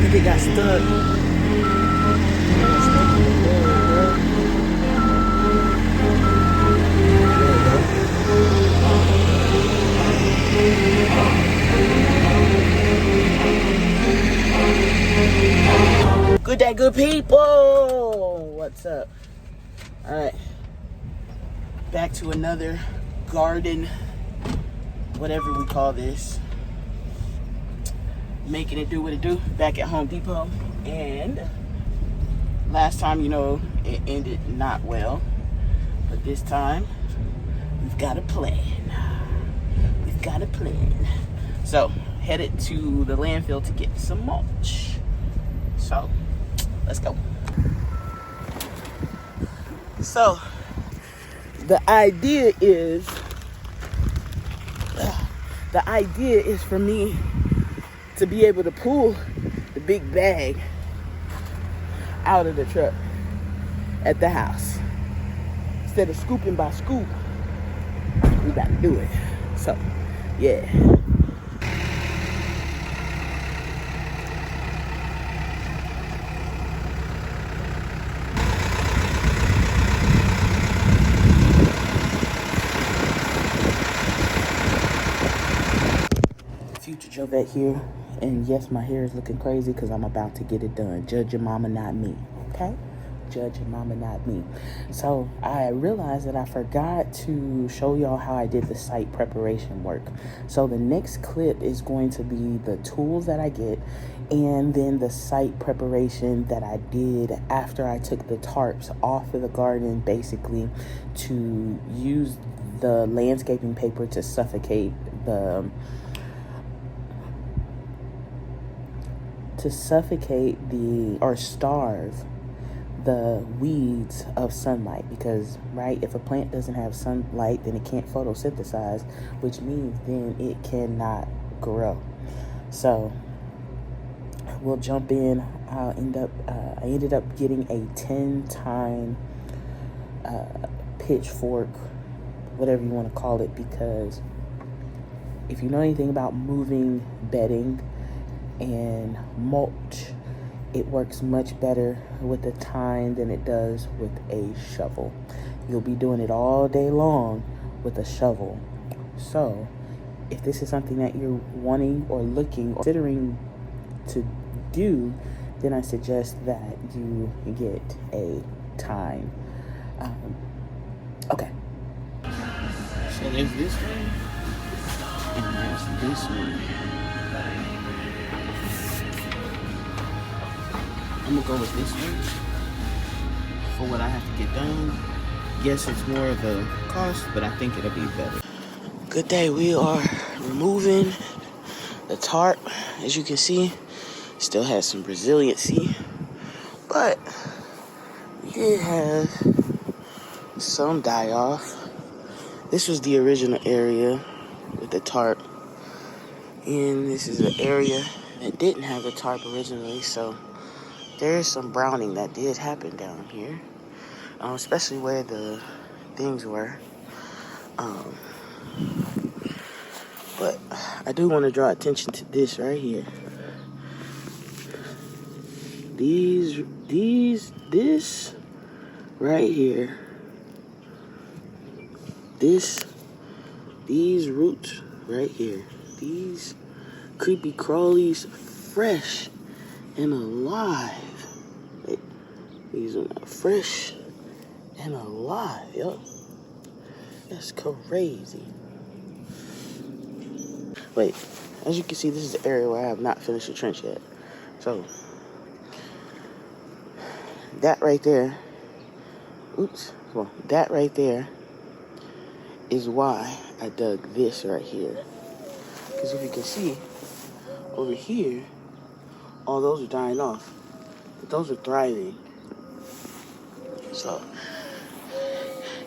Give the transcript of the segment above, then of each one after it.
think it got stuck. Good day, good people. What's up? All right, back to another garden, whatever we call this. Making it do what it do back at Home Depot. And last time, it ended not well, but this time we've got a plan. So headed to the landfill to get some mulch. So let's go. So the idea is for me to be able to pull the big bag out of the truck at the house. Instead of scooping by scoop, we got to do it. So, yeah. Future Jovette here, and yes, my hair is looking crazy because I'm about to get it done. Judge your mama, not me, okay? Judge your mama, not me. So I realized that I forgot to show y'all how I did the site preparation work. So the next clip is going to be the tools that I get, and then the site preparation that I did after I took the tarps off of the garden, basically to use the landscaping paper to suffocate or starve the weeds of sunlight, because right, if a plant doesn't have sunlight, then it can't photosynthesize, which means then it cannot grow. So we'll jump in. I ended up getting a 10-tine pitchfork, whatever you want to call it, because if you know anything about moving bedding and mulch, it works much better with a tine than it does with a shovel. You'll be doing it all day long with a shovel. So if this is something that you're wanting or looking or considering to do, then I suggest that you get a tine. Okay. So there's this one, and there's this one. I'm gonna go with this one for what I have to get done. Yes, it's more of a cost, but I think it'll be better. Good day. We are removing the tarp. As you can see, still has some resiliency, but we did have some die off. This was the original area with the tarp, and this is an area that didn't have a tarp originally, so there's some browning that did happen down here, especially where the things were. But I do want to draw attention to this right here. This right here. These roots right here. These creepy crawlies, fresh and alive. These are not fresh and alive, yo. That's crazy. Wait, as you can see, this is the area where I have not finished the trench yet. So that right there, that right there is why I dug this right here. Because if you can see, over here, all those are dying off, but those are thriving. So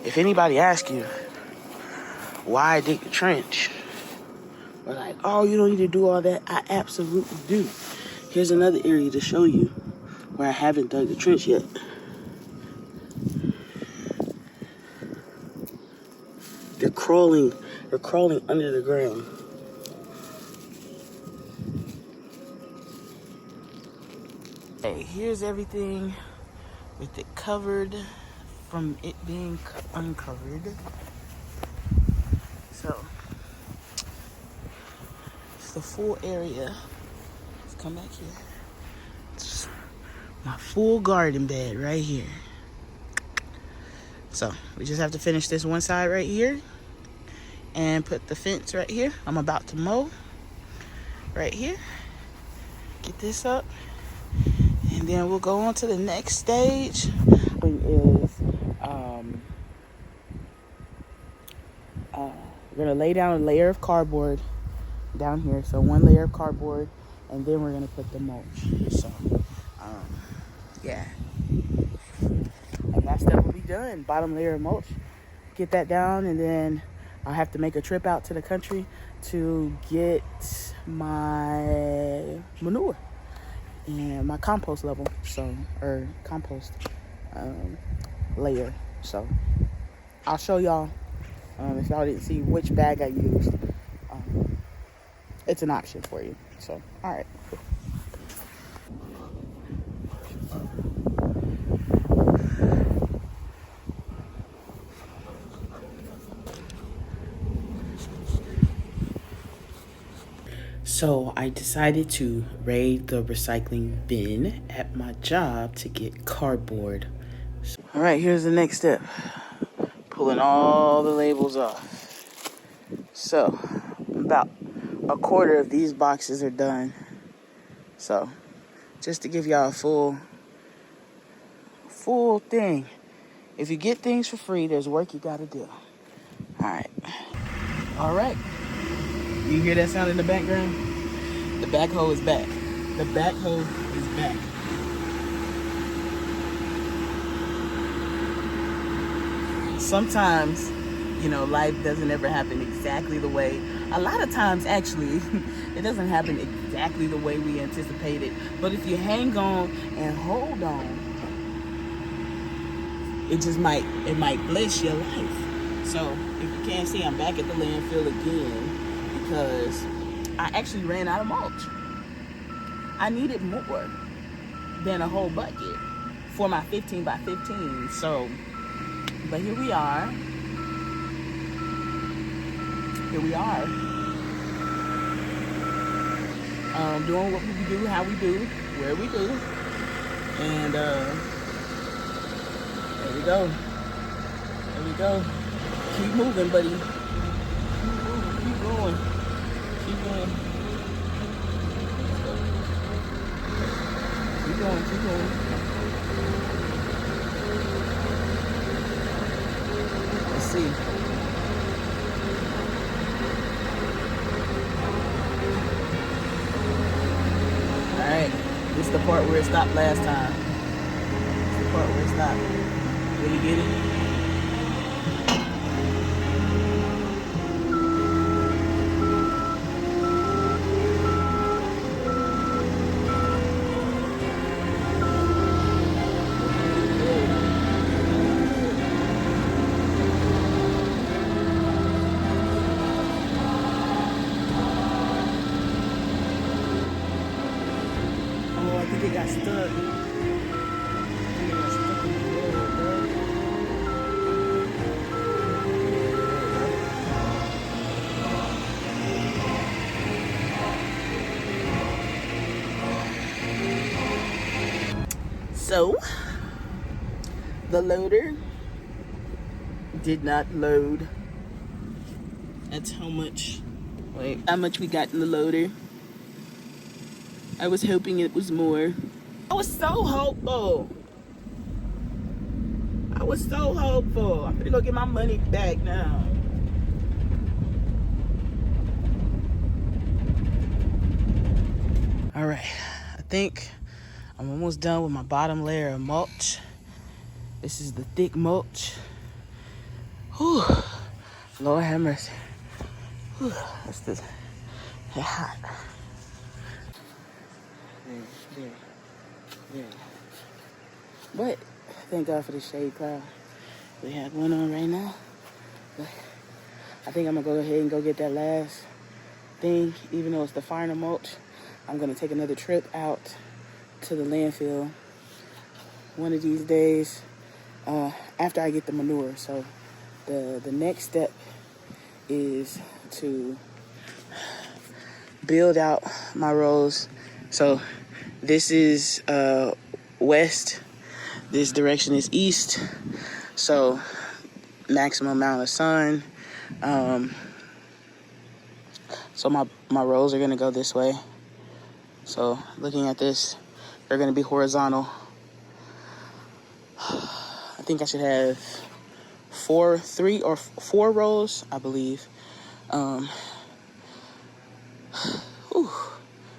if anybody asks you why I dig the trench, or like, oh, you don't need to do all that, I absolutely do. Here's another area to show you where I haven't dug the trench yet. They're crawling under the ground. Okay, here's everything with it covered from it being uncovered. So it's the full area. Let's come back here. It's my full garden bed right here. So we just have to finish this one side right here and put the fence right here. I'm about to mow right here. Get this up. And then we'll go on to the next stage. We're gonna lay down a layer of cardboard down here. So one layer of cardboard, and then we're gonna put the mulch. So, yeah. And that stuff will be done. Bottom layer of mulch. Get that down, and then I'll have to make a trip out to the country to get my manure and my compost level, or compost layer. So I'll show y'all if y'all didn't see which bag I used. It's an option for you. So, all right. So I decided to raid the recycling bin at my job to get cardboard. All right, here's the next step. Pulling all the labels off. So about a quarter of these boxes are done. So just to give y'all a full thing. If you get things for free, there's work you gotta do. All right. You hear that sound in the background? The backhoe is back. The backhoe is back. Sometimes, life doesn't ever happen exactly the way. A lot of times, actually, it doesn't happen exactly the way we anticipated. But if you hang on and hold on, it might bless your life. So if you can't see, I'm back at the landfill again because I actually ran out of mulch. I needed more than a whole bucket for my 15 by 15. So, but here we are. Doing what we do, how we do, where we do. And there we go. There we go. Keep moving, buddy. Keep moving, keep going. Keep going. Keep going, keep going. Let's see. Alright, this is the part where it stopped last time. This is the part where it stopped. Did you get it? It got stuck. I think it got stuck in the road, bro. So, the loader did not load. That's how much we got in the loader. I was hoping it was more. I was so hopeful. I'm gonna go get my money back now. All right, I think I'm almost done with my bottom layer of mulch. This is the thick mulch. Whew. Lord have mercy. Whew. That's hot. There. But thank God for the shade cloud we have going on right now. But I think I'm gonna go ahead and go get that last thing, even though it's the final mulch. I'm gonna take another trip out to the landfill one of these days after I get the manure. So the next step is to build out my rows. So this is west, this direction is east, so maximum amount of sun. So my rows are gonna go this way. So looking at this, they're gonna be horizontal. I think I should have 3 or 4 rows, I believe.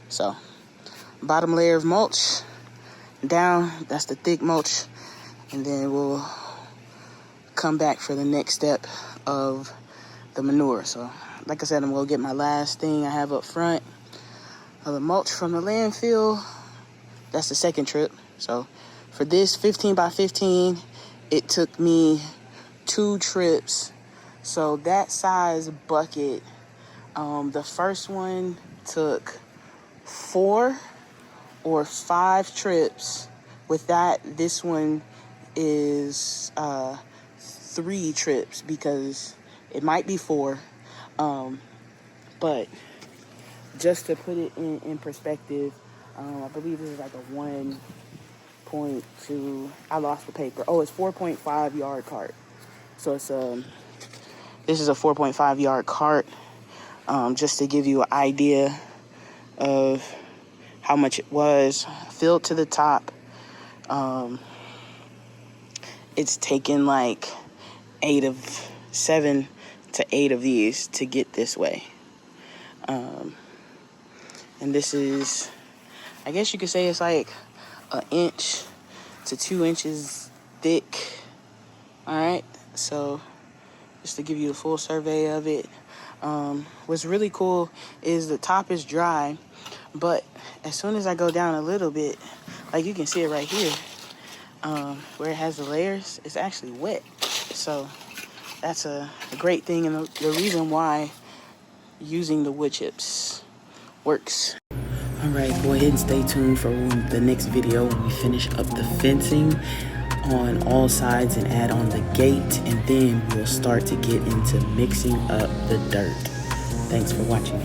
So bottom layer of mulch down, that's the thick mulch, and then we'll come back for the next step of the manure. So like I said, I'm gonna get my last thing I have up front of the mulch from the landfill. That's the second trip. So for this 15 by 15, it took me 2 trips. So that size bucket, the first one took 4 or 5 trips. With that, this one is 3 trips, because it might be 4. But just to put it in perspective, I believe this is like a 1.2, I lost the paper. Oh, it's 4.5 yard cart. So it's this is a 4.5 yard cart, just to give you an idea of how much it was. Filled to the top. It's taken like 7 to 8 of these to get this way. And this is, I guess you could say it's like 1 inch to 2 inches thick. All right, so just to give you a full survey of it. What's really cool is the top is dry, but as soon as I go down a little bit, like you can see it right here, where it has the layers, it's actually wet. So that's a great thing, and the reason why using the wood chips works. All right, go ahead and stay tuned for the next video when we finish up the fencing on all sides and add on the gate, and then we'll start to get into mixing up the dirt. Thanks for watching.